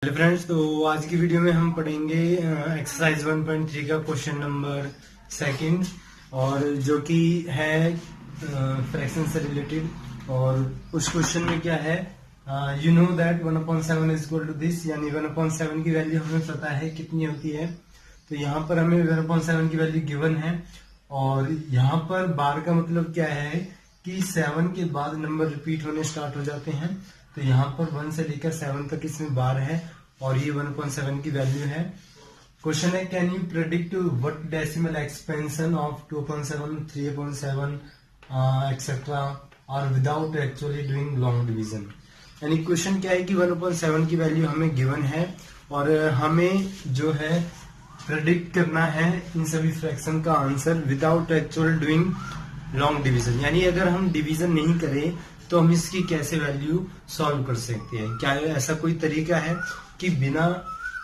Hello friends, तो आज की वीडियो में हम पढ़ेंगे एक्सरसाइज 1.3 का क्वेश्चन नंबर सेकंड, और जो कि है फ्रैक्शन से रिलेटेड। और उस क्वेश्चन में क्या है, you know that 1/7 is equal to this, यानी 1/7 की वैल्यू हमें पता है कितनी होती है। तो यहाँ पर हमें 1/7 की वैल्यू गिवन है, और यहाँ पर बार का मतलब क्या है कि 7 के बाद नंबर रिपीट होने स्टार्ट हो जाते हैं। तो यहाँ पर 1 से लेकर 7 तक इसमें बार है, और ये 1/7 की वैल्यू है। क्वेश्चन है, can you predict what decimal expansion of 2/7, 3/7 etcetera और without actually doing long division. यानी क्वेश्चन क्या है कि 1/7 की वैल्यू हमें गिवन है, और हमें जो है प्रेडिक्ट करना है इन सभी फ्रैक्शन का answer without actual doing long division. यानी अगर हम डिवीजन नहीं करें तो हम इसकी कैसे वैल्यू सॉल्व कर सकते हैं। क्या ऐसा कोई तरीका है कि बिना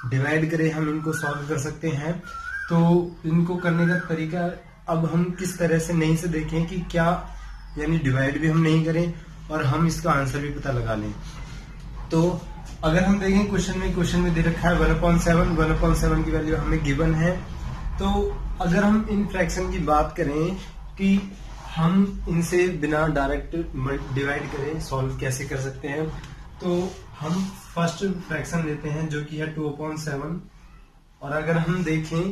डिवाइड करे हम इनको सॉल्व कर सकते हैं? तो इनको करने का तरीका अब हम किस तरह से नहीं से देखें कि क्या, यानी डिवाइड भी हम नहीं करें और हम इसका आंसर भी पता लगा लें। तो अगर हम देखें क्वेश्चन में दे रखा है 1/7 की वैल्यू हमें गिवन है। तो अगर हम इन फ्रैक्शन की बात करें कि हम इनसे बिना डायरेक्ट डिवाइड करें सॉल्व कैसे कर सकते हैं, तो हम फर्स्ट फ्रैक्शन लेते हैं जो कि है 2/7। और अगर हम देखें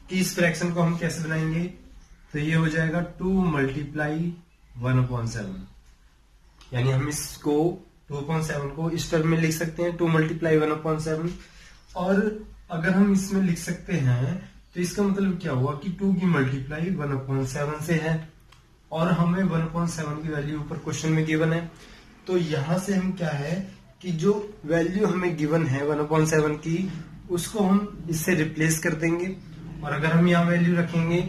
कि इस फ्रैक्शन को हम कैसे बनाएंगे, तो ये हो जाएगा 2 × 1/7। यानी हम इसको 2/7 को इस टर्म में लिख सकते हैं, 2 × 1/7। और अगर हम इसमें लिख सकते हैं तो इसका मतलब क्या हुआ कि 2 की मल्टीप्लाई 1/7 से है, और हमें 1/7 की वैल्यू ऊपर क्वेश्चन में गिवन है। तो यहां से हम क्या है कि जो वैल्यू हमें गिवन है 1/7 की, उसको हम इससे रिप्लेस कर देंगे। और अगर हम यहाँ वैल्यू रखेंगे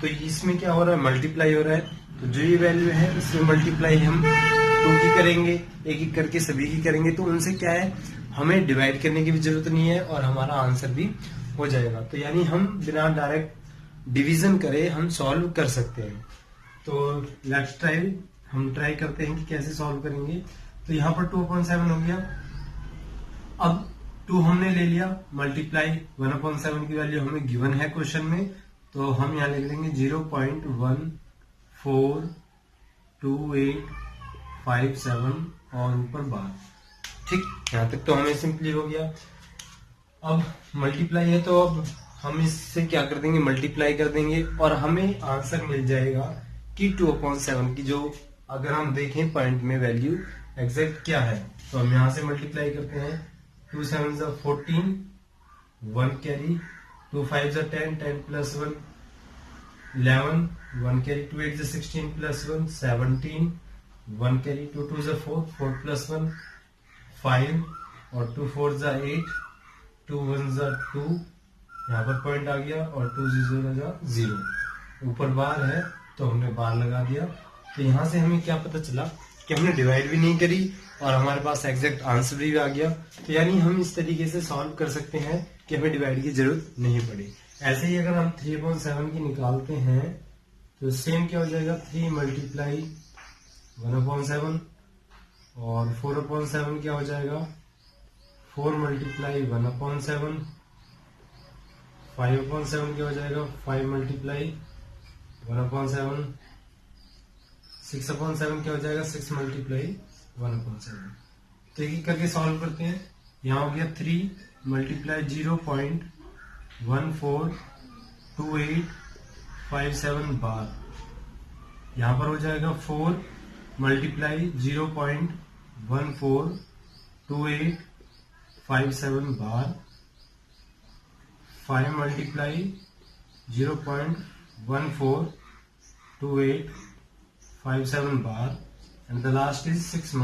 तो इसमें क्या हो रहा है, मल्टीप्लाई हो रहा है। तो जो ये वैल्यू है इसमें मल्टीप्लाई हम 2 की करेंगे, एक एक करके सभी की करेंगे। तो उनसे क्या है, हमें डिवाइड करने की भी जरूरत नहीं है और हमारा आंसर भी हो जाएगा। तो यानी हम बिना डायरेक्ट डिवीजन करे हम सॉल्व कर सकते हैं। तो लेट्स ट्राई, हम ट्राई करते हैं कि कैसे सॉल्व करेंगे। तो यहाँ पर 2/7 हो गया। अब 2 हमने ले लिया, मल्टीप्लाई 1/7 की वैल्यू हमें गिवन है क्वेश्चन में, तो हम यहाँ लिख देंगे 0.142857 और ऊपर बार। ठीक, यहाँ तक तो हमें सिंपली हो गया। अब मल्टीप्लाई है तो अब हम इससे क्या कर देंगे, मल्टीप्लाई कर देंगे, और हमें आंसर मिल जाएगा कि 2/7 की जो अगर हम देखें पॉइंट में वैल्यू एग्जैक्ट क्या है। तो हम यहां से मल्टीप्लाई करते हैं, 2 7 14, 1 कैरी, 2 5 10, 10 + 1 11, 1 कैरी, 2 8 16 + 1 17, 1 कैरी, 2 2 4, 4 + 1 5, और 2 4 8, 2 1 2, यहाँ पर पॉइंट आ गया, और 2 0, ऊपर बार है तो हमने बार लगा दिया। तो यहाँ से हमें क्या पता चला कि हमने डिवाइड भी नहीं करी और हमारे पास एग्जैक्ट आंसर भी आ गया। तो यानी हम इस तरीके से सॉल्व कर सकते हैं कि हमें डिवाइड की जरूरत नहीं पड़ी। ऐसे ही अगर हम 3/7 की निकालते हैं तो सेम क्या हो जाएगा, 3 × 1/7, और 4/7 क्या हो जाएगा, 4 × 1/7, 5/7 क्या हो जाएगा, 5 × 1/7, 6/7 क्या हो जाएगा, 6 × 1/7। तो एक करके सॉल्व करते हैं। यहाँ हो गया 3 × 0.142857 बार। यहाँ पर हो जाएगा 4 × 0.142857 बार, 5 × 0.142857 bar, and the last is 6 ×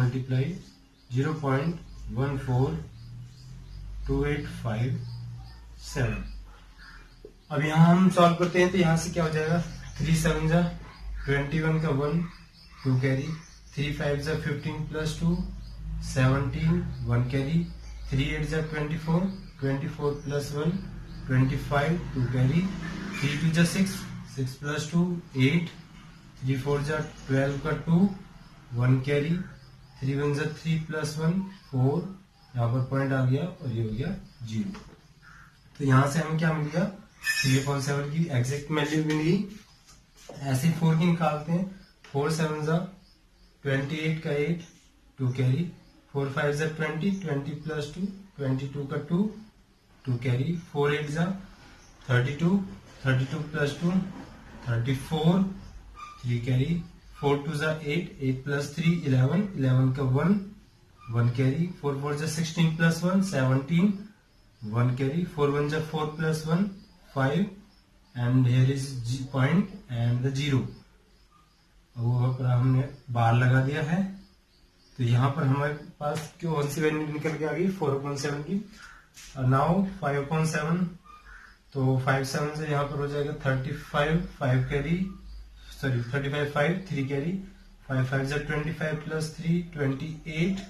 0.142857। अब यहाँ हम सॉल्व करते हैं तो यहाँ से क्या हो जाएगा, 3 7 21 का 1, 2 कैरी, 3 5 15 + 2 17, 1 कैरी, 3 8 24, 24 + 1 25, 2 कैरी, 3 2 6, 6 + 2 8, 3 4 12 का 2, 1 कैरी, 3 1 3 + 1 4, यहाँ पर पॉइंट आ गया और ये हो गया 0। तो यहाँ से हमें क्या मिल गया, 3/7 की एग्जैक्ट वैल्यू मिल गई। ऐसे 4 की निकालते हैं, 4 7 जा 28 का 8, 2 कैरी, 4 5 जा 20, 20 प्लस 2, 22 का 2, 2 कैरी, 4 8 जा 32, 32 प्लस 2 34, 3 कैरी, 4 2 जा 8, 8 प्लस 3 11, 11 का 1, 1 कैरी, 4 4 जा 16 प्लस 1 17, 1 कैरी, 4 1 जा 4 plus 1 5, and here is point and the 0। वो पर हमने बार लगा दिया है, तो यहाँ पर हमारे पास कौन सी वैल्यू निकल के आ गई, 4/7 की। नाउ 5/7, तो 5 7 से यहाँ पर हो जाएगा 35, 5 कैरी, सॉरी 35 5, 3 कैरी, 5 5 जा 25 प्लस 3 28,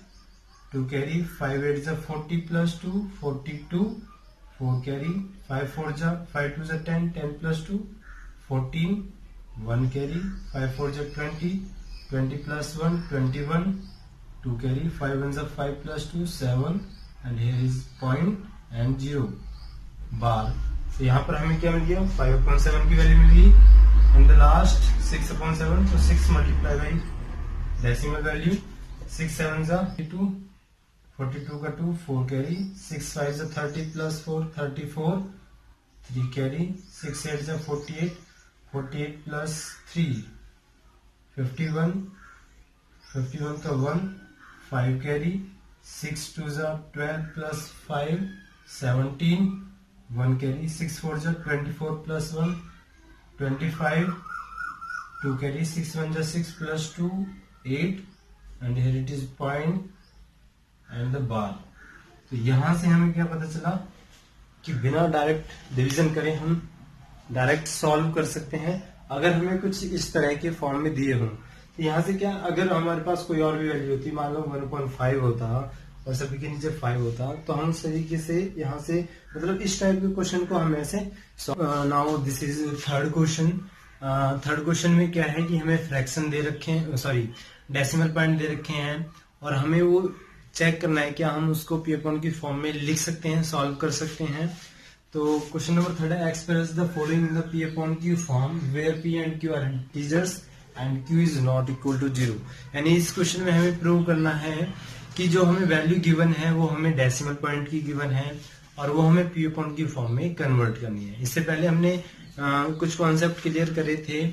2 कैरी, 5 8 जा 40 प्लस 2 42, 4 कैरी, 5 4 जा 5 2 जा 10, 10 प्लस 2 14, 1 कैरी, 5 4 जा 20, 20 प्लस 1 21, 2 कैरी, 5 1 जा 5 plus 2 7, and here is point and 0 बार। तो यहाँ पर हमें क्या मिल गया, 5/7 की वैल्यू मिल गई। एंड द लास्ट 6/7, तो 6 मल्टीप्लाई बाई डेसिमल वैल्यू, 6 7 जा 42, 42 का 2, 4 कैरी, 6 5 जा 30 प्लस 4 34, 3 कैरी, 6 8 जा 48, 48 प्लस 3 51, 51 का 1, 5 कैरी, 6 2 जा 12 प्लस 5 17, 1 कैरी, 6 4 जा 24 प्लस 1 25, 2 कैरी, 6 1 जा 6 plus 2 8, and here it is point and the bar. तो यहां से हमें क्या पता चला कि बिना डायरेक्ट डिवीजन करे हम डायरेक्ट सॉल्व कर सकते हैं अगर हमें कुछ इस तरह के फॉर्म में दिए हों। तो यहाँ से क्या, अगर हमारे पास कोई और भी वैल्यू होती, मान लो 1.5 होता और सभी के नीचे 5 होता, तो हम इस तरीके से यहाँ से मतलब इस टाइप के क्वेश्चन को हम ऐसे। Now this is third question. Third question में क्या है कि हमें फ्रैक्शन दे रखे हैं, सॉरी डेसिमल पॉइंट दे रखे हैं, और हमें वो चेक करना है क्या हम उसको पी अपॉन की फॉर्म में लिख सकते हैं, सॉल्व कर सकते हैं। तो क्वेश्चन नंबर थर्ड है, express the following in the P upon Q form where P and Q are integers and Q is not equal to 0। यानी इस क्वेश्चन में हमें प्रूव करना है कि जो हमें वैल्यू गिवन है वो हमें डेसिमल पॉइंट की गिवन है और वो हमें पी अपॉन की फॉर्म में कन्वर्ट करनी है। इससे पहले हमने कुछ कॉन्सेप्ट क्लियर करे थे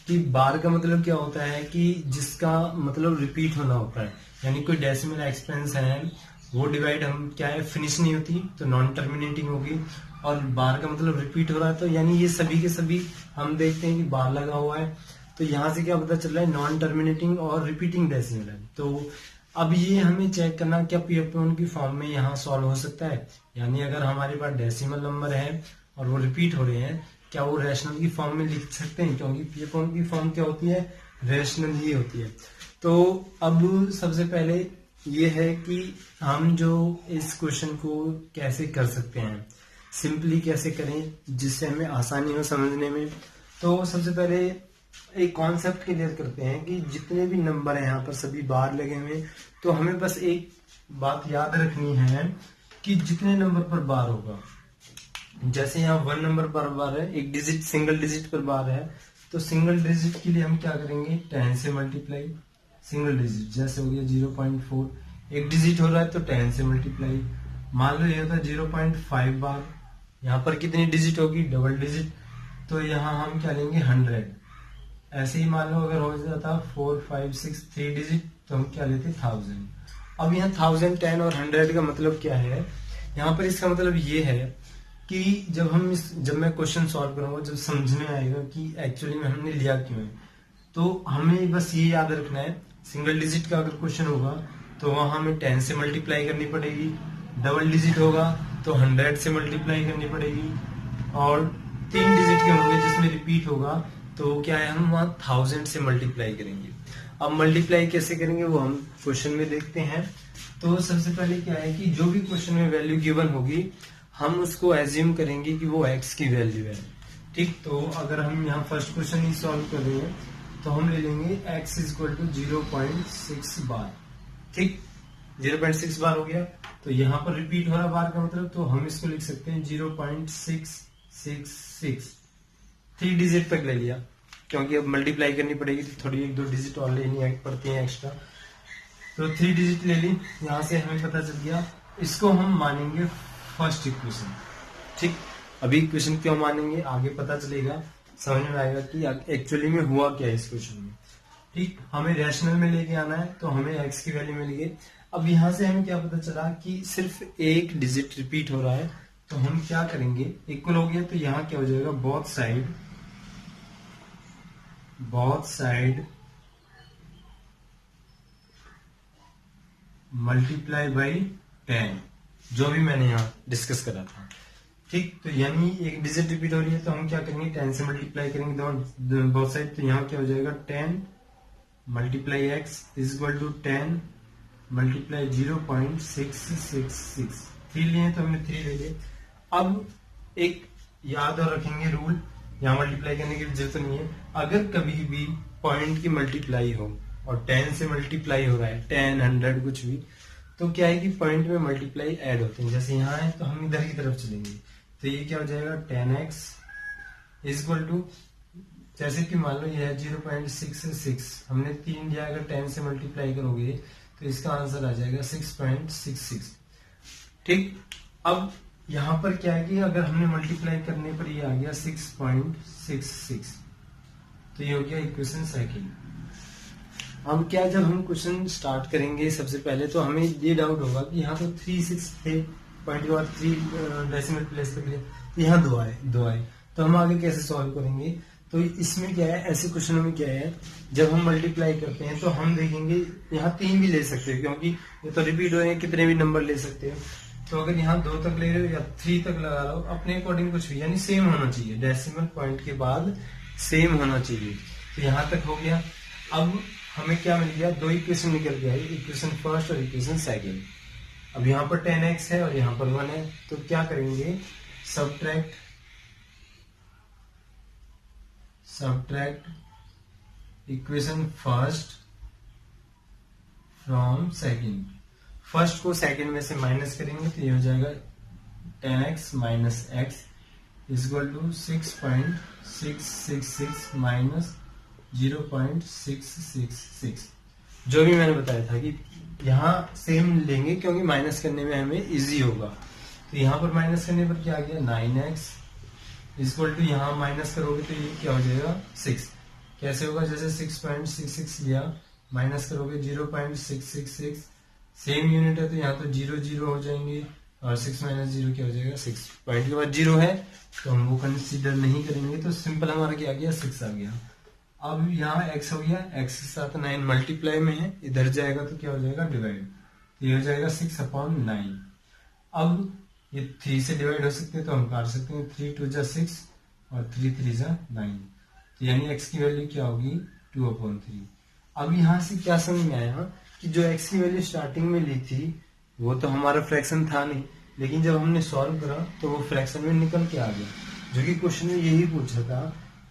कि बार का मतलब क्या होता है कि जिसका मतलब रिपीट होना होता है, यानी कोई डेसिमल एक्सपेंस है वो डिवाइड हम क्या है फिनिश नहीं होती तो नॉन टर्मिनेटिंग होगी, और बार का मतलब रिपीट हो रहा है, तो यानी ये सभी के सभी हम देखते हैं कि बार लगा हुआ है। तो यहाँ से क्या पता चल रहा है, नॉन टर्मिनेटिंग और रिपीटिंग डेसिमल है। तो अब ये हमें चेक करना क्या पी अपॉन की फॉर्म में यहाँ सॉल्व हो सकता है, यानी अगर हमारे पास डेसिमल नंबर है और वो रिपीट हो रहे हैं, क्या वो रैशनल की फॉर्म में लिख सकते हैं, क्योंकि पी अपॉन की फॉर्म क्या होती है, रैशनल ही होती है। तो अब सबसे पहले ये है कि हम जो इस क्वेश्चन को कैसे कर सकते हैं, सिंपली कैसे करें जिससे हमें आसानी हो समझने में। तो सबसे पहले एक कॉन्सेप्ट क्लियर करते हैं कि जितने भी नंबर हैं यहाँ पर सभी बार लगे हुए, तो हमें बस एक बात याद रखनी है कि जितने नंबर पर बार होगा, जैसे यहाँ 1 नंबर पर बार है, एक डिजिट सिंगल डिजिट पर बार है, तो सिंगल डिजिट के लिए हम क्या करेंगे, 10 से मल्टीप्लाई। सिंगल डिजिट जैसे हो गया 0.4, एक डिजिट हो रहा है तो 10 से मल्टीप्लाई। मान लो ये होता है 0.5 बार, यहाँ पर कितनी डिजिट होगी, डबल डिजिट, तो यहाँ हम क्या लेंगे 100। ऐसे ही मान लो अगर हो जाता 4 5 6 3 डिजिट तो हम क्या लेते 1000। अब यहाँ 1000 10 और 100 का मतलब क्या है, यहाँ पर इसका मतलब ये है कि जब मैं क्वेश्चन सॉल्व करूंगा, जब समझ में आएगा कि एक्चुअली में हमने लिया क्यों है, तो हमें बस ये याद रखना है सिंगल डिजिट का अगर क्वेश्चन होगा तो वहां हमें 10 से मल्टीप्लाई करनी पड़ेगी, डबल डिजिट होगा तो 100 से मल्टीप्लाई करनी पड़ेगी, और 3 डिजिट के होंगे जिसमें रिपीट होगा तो क्या है हम वहां 1000 से मल्टीप्लाई करेंगे। अब मल्टीप्लाई कैसे करेंगे वो हम क्वेश्चन में देखते हैं। तो सबसे पहले क्या है कि जो भी क्वेश्चन में वैल्यू गिवन होगी हम उसको एज्यूम करेंगे कि वो x की वैल्यू है, ठीक। तो अगर हम यहाँ फर्स्ट क्वेश्चन ही सॉल्व कर रहे हैं तो हम ले लेंगे x इज इक्वल टू 0.6 बार, ठीक। 0.6 बार हो गया, तो यहाँ पर रिपीट हो रहा बार का मतलब, तो हम इसको लिख सकते हैं 0.666। 3 डिजिट तक ले लिया, क्योंकि अब मल्टीप्लाई करनी पड़ेगी तो थोड़ी 1-2 डिजिट और लेनी पड़ती है एक्स्ट्रा, तो 3 डिजिट ले ली। यहाँ से हमें पता चल गया, इसको हम मानेंगे फर्स्ट इक्वेशन। ठीक, अभी इक्वेशन क्यों मानेंगे आगे पता चलेगा, समझ में आएगा कि एक्चुअली में हुआ क्या है इस क्वेश्चन में। ठीक, हमें रैशनल में लेके आना है, तो हमें x की वैल्यू मिल गई। अब यहाँ से हमें क्या पता चला कि सिर्फ एक डिजिट रिपीट हो रहा है, तो हम क्या करेंगे, इक्वल हो गया तो यहाँ क्या हो जाएगा, बोथ साइड मल्टीप्लाई बाई 10, जो भी मैंने यहाँ डिस्कस करा था। ठीक, तो यानी एक डिजिट रिपीट हो रही है तो हम क्या करेंगे, 10 से मल्टीप्लाई करेंगे बोथ साइड, तो यहाँ क्या हो जाएगा, 10 multiply x is equal to 10 multiply 0.666। 3 लिए तो हमने 3 ले लिए। अब एक याद और रखेंगे रूल, यहाँ मल्टीप्लाई करने की जरूरत नहीं है। अगर कभी भी पॉइंट की मल्टीप्लाई हो और 10 से मल्टीप्लाई हो रहा है, 10, 100 कुछ भी, तो क्या है कि पॉइंट में मल्टीप्लाई ऐड होते हैं। जैसे यहाँ है तो हम इधर की तरफ चलेंगे, तो ये क्या हो जाएगा, 10x इज इक्वल टू, जैसे कि मान लो ये है 0.66, हमने 3 लिया, अगर 10 से मल्टीप्लाई करोगे तो इसका आंसर आ जाएगा 6.66। ठीक, अब यहाँ पर क्या है कि अगर हमने मल्टीप्लाई करने पर ये आ गया 6.66, तो ये हो गया इक्वेशन सेकंड। हम क्या, जब हम क्वेश्चन स्टार्ट करेंगे सबसे पहले तो हमें ये डाउट होगा कि यहाँ तो 3-6 थे, पॉइंट के बाद 3 डेसिमल प्लेस तक लिए, यहाँ 2 आए, तो हम आगे कैसे सॉल्व करेंगे। तो इसमें क्या है, ऐसे क्वेश्चनों में क्या है, जब हम मल्टीप्लाई करते हैं तो हम देखेंगे यहाँ 3 भी ले सकते हैं, क्योंकि ये तो रिपीट हो रहे हैं, कितने भी नंबर ले सकते हो। तो अगर यहाँ 2 तक ले रहे हो या 3 तक लगा लो, अपने अकॉर्डिंग कुछ भी, यानी सेम होना चाहिए, डेसिमल पॉइंट के बाद सेम होना चाहिए। तो यहाँ तक हो गया। अब हमें क्या मिल गया, 2 इक्वेशन निकल गया, इक्वेशन फर्स्ट और इक्वेशन सेकंड। अब यहाँ पर 10x है और यहाँ पर 1 है, तो क्या करेंगे, subtract equation first from second. First को सेकंड में से माइनस करेंगे तो ये हो जाएगा 10x minus x is equal to 6.666 minus 0.666। जो भी मैंने बताया था कि यहाँ सेम लेंगे क्योंकि माइनस करने में हमें इजी होगा। तो यहाँ पर माइनस करने पर क्या आ गया, 9x इक्वल टू, यहाँ माइनस करोगे तो ये क्या हो जाएगा 6। कैसे होगा, जैसे 6.66 लिया, माइनस करोगे 0.666, सेम यूनिट है तो यहाँ तो 0 हो जाएंगे, और 6 माइनस 0 क्या हो जाएगा 6। पॉइंट के बाद 0 है तो हम वो कंसीडर नहीं करेंगे, तो सिंपल हमारा क्या आ गया, 6 आ गया। अब यहाँ x हो गया, x के साथ 9 मल्टीप्लाई में है, इधर जाएगा तो क्या हो जाएगा, डिवाइड, तो ये हो जाएगा 6/9। अब ये 3 से डिवाइड हो सकते हैं तो हम काट सकते हैं, 3 2 जा 6 और 3 3 जा 9, तो यानी x की वैल्यू क्या होगी, 2/3। अब यहाँ से क्या समझ में आया कि जो x की वैल्यू स्टार्टिंग में ली थी वो तो हमारा फ्रैक्शन था नहीं, लेकिन जब हमने सॉल्व करा तो वो फ्रैक्शन में निकल के आ गया, जो कि क्वेश्चन में यही पूछा था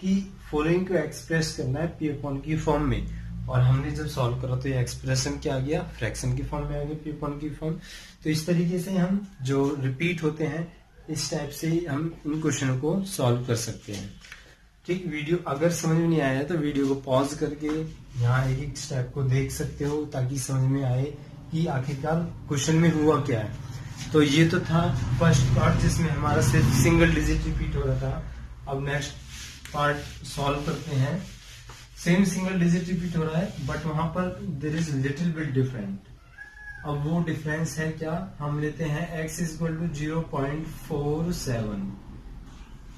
कि फॉलोइंग को एक्सप्रेस करना है p/q की फॉर्म में, और हमने जब सॉल्व करा तो ये एक्सप्रेशन क्या आ गया, फ्रैक्शन की फॉर्म में आ गया, p/q की फॉर्म। तो इस तरीके से हम जो रिपीट होते हैं इस टाइप से हम इन क्वेश्चनों को सॉल्व कर सकते हैं। ठीक, वीडियो अगर समझ में नहीं आया तो वीडियो को पॉज करके यहाँ एक स्टेप को देख सकते हो, ताकि समझ में आए कि आखिरकार क्वेश्चन में हुआ क्या है। तो ये तो था फर्स्ट पार्ट जिसमें हमारा सिर्फ सिंगल डिजिट रिपीट हो रहा था। अब नेक्स्ट पार्ट सॉल्व करते हैं। सेम सिंगल डिजिट रिपीट हो रहा है बट वहां पर there is little bit different. अब वो डिफरेंस है क्या, हम लेते हैं x is equal to 0.47।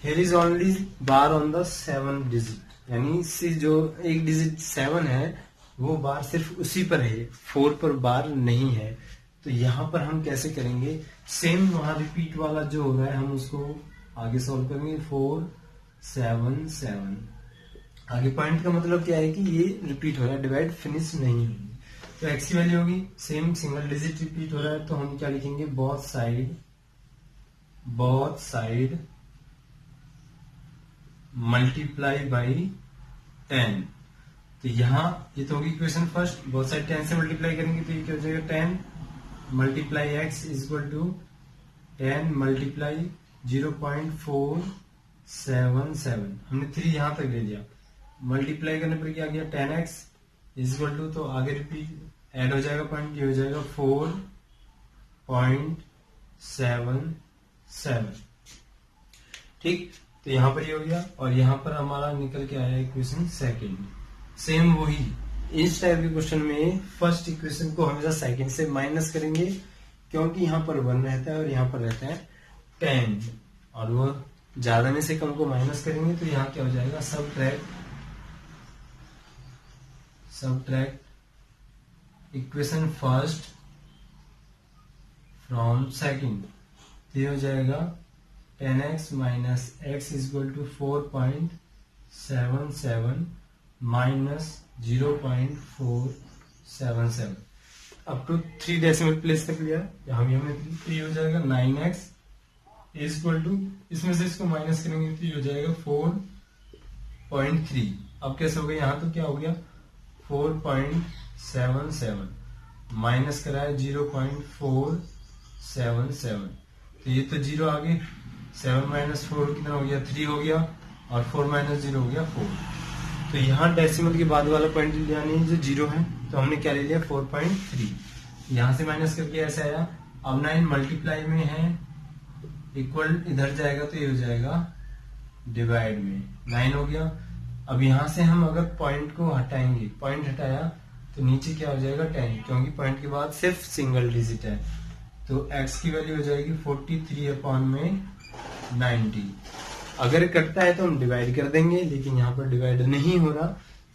Here is only bar on the 7 digit, यानी इससे जो एक डिजिट 7 है वो बार सिर्फ उसी पर है, 4 पर बार नहीं है। तो यहाँ पर हम कैसे करेंगे, सेम वहां रिपीट वाला जो हो रहा है हम उसको आगे सॉल्व करेंगे, 4 7 7। आगे पॉइंट का मतलब क्या है कि ये रिपीट हो रहा है, डिवाइड फिनिश नहीं होगी। तो x की वैल्यू होगी, सेम सिंगल डिजिट रिपीट हो रहा है तो हम क्या लिखेंगे, बोथ साइड मल्टीप्लाई बाई 10। तो यहाँ ये तो होगी इक्वेशन फर्स्ट, बोथ साइड 10 से मल्टीप्लाई करेंगे तो ये क्या हो जाएगा 10 multiply x is equal to 10 multiply 0.477, हमने 3 यहां तक ले लिया, मल्टीप्लाई करने पर क्या गया 10x इज इक्वल टू, तो आगे रिपीट ऐड हो जाएगा पॉइंट, ये हो जाएगा 4.77। ठीक, तो यहां पर ये हो गया और यहां पर हमारा निकल के आया इक्वेशन सेकंड। सेम वही इस टाइप के क्वेश्चन में फर्स्ट इक्वेशन को हमेशा सेकंड से माइनस करेंगे, क्योंकि यहाँ पर 1 रहता है और यहाँ पर रहता है 10, और वो ज्यादा में से कम को माइनस करेंगे तो यहाँ क्या हो जाएगा, subtract equation first from second, तो ये हो जाएगा 10x minus x is equal to 4.77 minus 0.477 up to 3 decimal place तक लिया, यहाँ भी हमने 3, ये हो जाएगा 9x इज इक्वल टू, इसमें से इसको माइनस करेंगे तो ये हो जाएगा 4.3। अब कैसे हो गया, यहाँ तो क्या हो गया 4.77 माइनस करा है 0.477, तो ये तो 0 आ गए, 7 माइनस 4 कितना हो गया 3 हो गया, और 4 माइनस 0 हो गया 4। तो यहाँ डेसिमल के बाद वाला पॉइंट यानी जो 0 है, तो हमने क्या ले लिया 4.3, यहाँ से माइनस करके ऐसे आया। अब 9 मल्टीप्लाई में है, इक्वल इधर जाएगा तो ये हो जाएगा डिवाइड में, 9 हो गया। अब यहाँ से हम अगर पॉइंट को हटाएंगे, पॉइंट हटाया तो नीचे क्या हो जाएगा 10, क्योंकि पॉइंट के बाद सिर्फ सिंगल डिजिट है, तो x की वैल्यू हो जाएगी 43/90। अगर कटता है तो हम डिवाइड कर देंगे, लेकिन यहाँ पर डिवाइड नहीं हो रहा,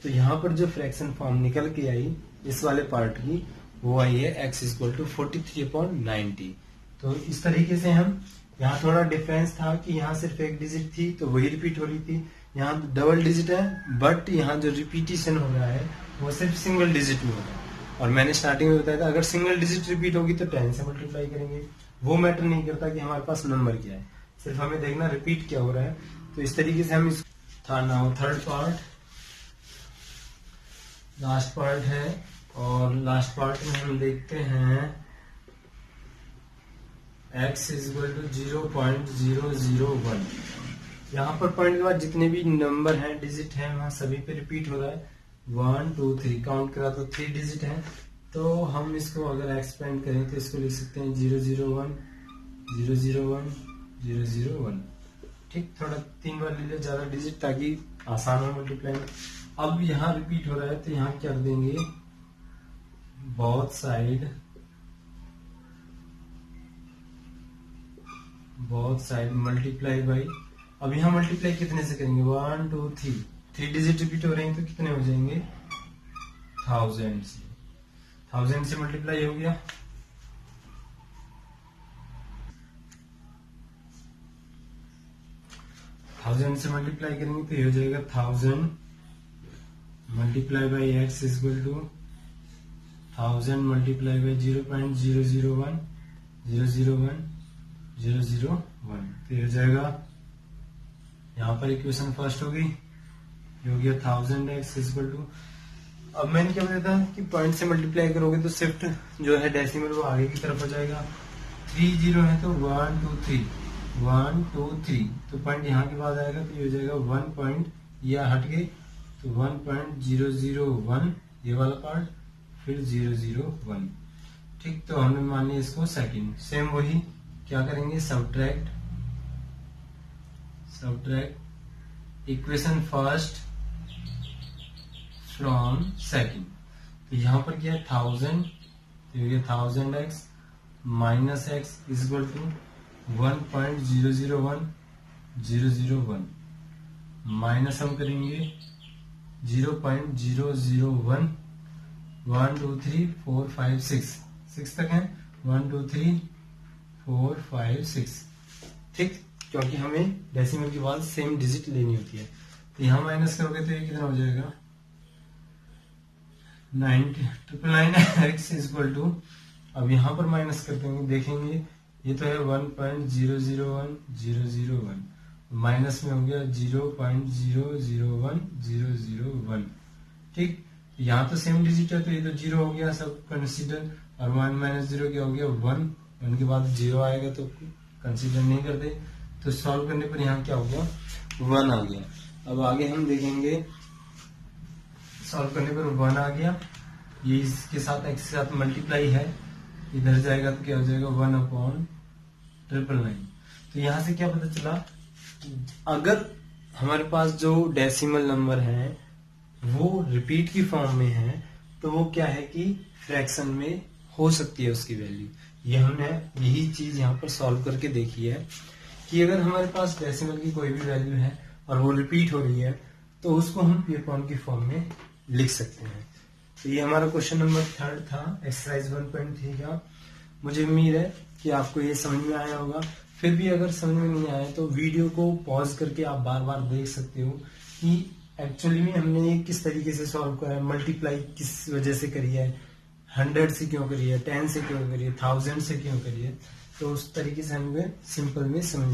तो यहाँ पर जो फ्रैक्शन फॉर्म निकल के आई इस वाले पार्ट की, वो आई है x इक्वल टू 43/90। तो इस तरीके से हम, यहाँ थोड़ा डिफरेंस था कि यहाँ सिर्फ एक डिजिट थी तो वही रिपीट हो रही थी, यहाँ डबल डिजिट है, बट यहाँ जो रिपीटिशन हो रहा है वो सिर्फ सिंगल डिजिट में हो रहा है। और मैंने स्टार्टिंग में बताया था अगर सिंगल डिजिट रिपीट होगी तो 10 से मल्टीप्लाई करेंगे, वो मैटर नहीं करता कि हमारे पास नंबर क्या है, सिर्फ हमें देखना रिपीट क्या हो रहा है। तो इस तरीके से हम इस थर्ड पार्ट लास्ट पार्ट है, और लास्ट पार्ट में हम देखते हैं x इज इक्वल टू 0.001। यहाँ पर पॉइंट के बाद जितने भी नंबर हैं, डिजिट हैं, वहां सभी पे रिपीट हो रहा है, 1 2 3 काउंट करा तो 3 डिजिट है। तो हम इसको अगर एक्सपेंड करें तो इसको लिख सकते हैं 001 001 001। ठीक, थोड़ा 3 बार ले ले ज्यादा डिजिट ताकि आसान हो मल्टीप्लाई। अब यहाँ रिपीट हो रहा है तो यहाँ क्या कर देंगे, बोथ साइड मल्टीप्लाई बाई, अब यहाँ मल्टीप्लाई कितने से करेंगे 1 2 3 डिजिट रिपीट हो रहे हैं तो कितने हो जाएंगे 1000 से, 1000 से मल्टीप्लाई हो गया। थाउजेंड से मल्टीप्लाई करेंगे तो ये हो जाएगा 1000 multiply by x is equal to 1000 multiply by 0.001 001 001, तो ये हो जाएगा, यहाँ पर इक्वेशन फर्स्ट होगी, ये हो गया 1000x इज इक्वल टू। अब मैंने क्या बताया था कि पॉइंट से मल्टीप्लाई करोगे तो शिफ्ट जो है डेसिमल वो आगे की तरफ हो जाएगा, 3 0 है तो 1 2 3 1 2 3, तो पॉइंट यहाँ के बाद आएगा तो ये हो जाएगा 1 पॉइंट, यह हट गई तो 1.001 ये वाला पार्ट, फिर 001। ठीक, तो हमने मान लिया इसको सेकंड। सेम वही क्या करेंगे, subtract equation first from second. तो यहाँ पर क्या है 1000, तो ये 1000x minus x is equal to 1.001 001 minus हम करेंगे 0.001 1 2 3 4 5 6 तक है, 1 2 3 4 5 6। ठीक, क्योंकि हमें डेसिमल के बाद सेम डिजिट लेनी होती है, तो यहाँ माइनस करोगे तो ये कितना हो जाएगा 999x इज इक्वल टू, अब यहाँ पर माइनस करते हैं देखेंगे ये तो है 1.001 001 माइनस में हो गया 0.001 001। ठीक, यहाँ तो सेम डिजिट है तो ये तो 0 हो गया, सब कंसीडर और 1 माइनस 0 क्या हो गया 1, 1 के बाद 0 आएगा तो कंसीडर नहीं करते, तो सॉल्व करने पर यहाँ क्या हो गया 1 आ गया। अब आगे हम देखेंगे, सॉल्व करने पर 1 आ गया, ये इसके साथ x के साथ मल्टीप्लाई है, इधर जाएगा तो क्या हो जाएगा 1/999। तो यहाँ से क्या पता चला, अगर हमारे पास जो डेसिमल नंबर है वो रिपीट की फॉर्म में है तो वो क्या है कि फ्रैक्शन में हो सकती है उसकी वैल्यू। ये हमने यही चीज यहाँ पर सॉल्व करके देखी है कि अगर हमारे पास डेसिमल की कोई भी वैल्यू है और वो रिपीट हो रही है तो उसको हम पियर की फॉर्म में लिख सकते हैं। तो ये हमारा क्वेश्चन नंबर 3 था एक्सरसाइज 1.3 का। मुझे उम्मीद है कि आपको ये समझ में आया होगा। फिर भी अगर समझ में नहीं आया तो वीडियो को पॉज करके आप बार बार देख सकते हो कि एक्चुअली में हमने ये किस तरीके से सॉल्व करा है, मल्टीप्लाई किस वजह से करी है, 100 से क्यों करी है, 10 से क्यों करी है, 1000 से क्यों करी है। तो उस तरीके से हमें सिंपल में समझ